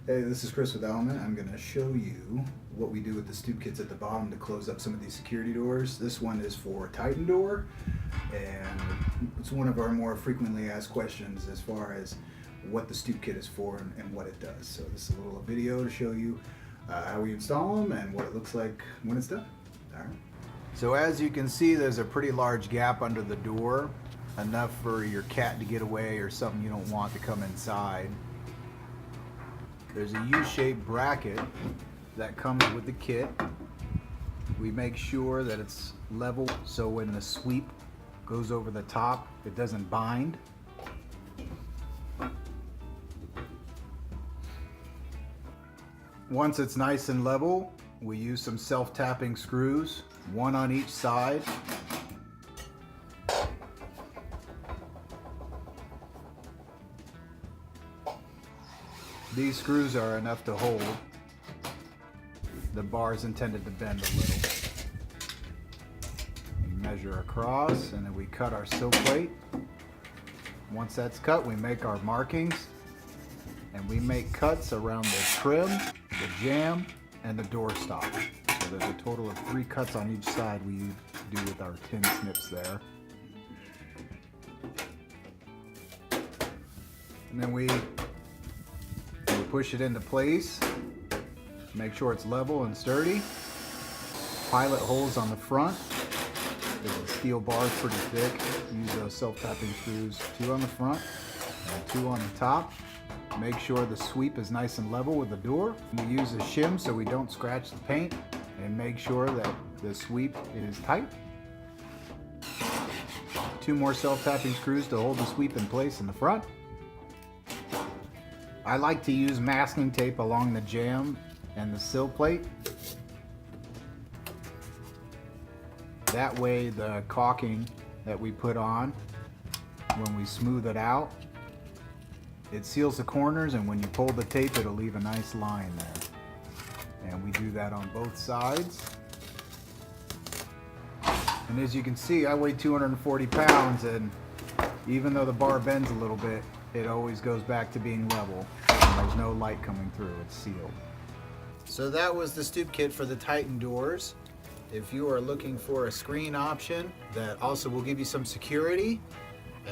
Hey, this is Chris with Element. I'm going to show you what we do with the stoop kits at the bottom to close up some of these security doors. This one is for Titan door, and it's one of our more frequently asked questions as far as what the stoop kit is for and what it does. So this is a little video to show you how we install them and what it looks like when it's done. All right. So as you can see, there's a pretty large gap under the door, enough for your cat to get away or something you don't want to come inside. There's a U-shaped bracket that comes with the kit. We make sure that it's level so when the sweep goes over the top, it doesn't bind. Once it's nice and level, we use some self-tapping screws, one on each side. These screws are enough to hold. The bar is intended to bend a little. We measure across and then we cut our sill plate. Once that's cut, we make our markings and we make cuts around the trim, the jamb, and the door stop. So there's a total of 3 cuts on each side we do with our tin snips there. And then we push it into place, make sure it's level and sturdy. Pilot holes on the front. The steel bar is pretty thick. Use those self-tapping screws, 2 on the front and 2 on the top. Make sure the sweep is nice and level with the door. We use a shim so we don't scratch the paint, and make sure that the sweep is tight. 2 more self-tapping screws to hold the sweep in place in the front. I like to use masking tape along the jamb and the sill plate. That way the caulking that we put on, when we smooth it out, it seals the corners, and when you pull the tape, it'll leave a nice line there. And we do that on both sides. And as you can see, I weigh 240 pounds, and even though the bar bends a little bit, it always goes back to being level. And there's no light coming through, it's sealed. So that was the stoop kit for the Titan doors. If you are looking for a screen option that also will give you some security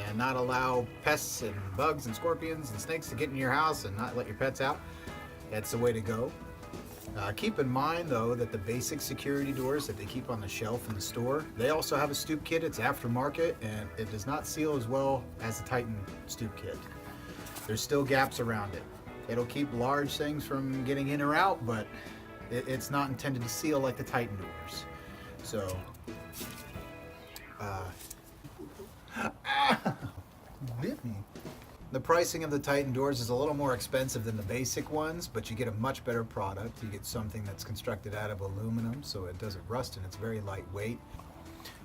and not allow pests and bugs and scorpions and snakes to get in your house and not let your pets out, that's the way to go. Keep in mind though that the basic security doors that they keep on the shelf in the store, they also have a stoop kit. It's aftermarket and it does not seal as well as the Titan stoop kit. There's still gaps around it. It'll keep large things from getting in or out, but it's not intended to seal like the Titan doors. So, bit me. The pricing of the Titan doors is a little more expensive than the basic ones, but you get a much better product. You get something that's constructed out of aluminum, so it doesn't rust and it's very lightweight.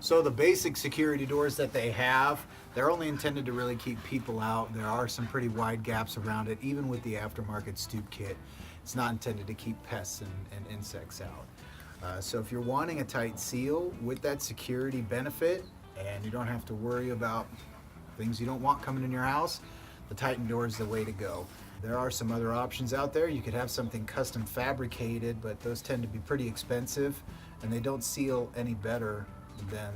So the basic security doors that they have, they're only intended to really keep people out. There are some pretty wide gaps around it, even with the aftermarket stoop kit. It's not intended to keep pests and insects out. So if you're wanting a tight seal with that security benefit, and you don't have to worry about things you don't want coming in your house, the Titan door is the way to go. There are some other options out there. You could have something custom fabricated, but those tend to be pretty expensive, and they don't seal any better than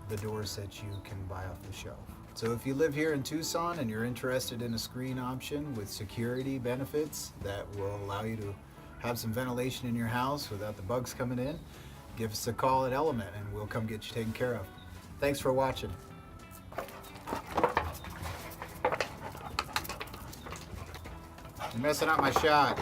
the doors that you can buy off the shelf. So if you live here in Tucson and you're interested in a screen option with security benefits that will allow you to have some ventilation in your house without the bugs coming in, give us a call at Element and we'll come get you taken care of. Thanks for watching. You're messing up my shot.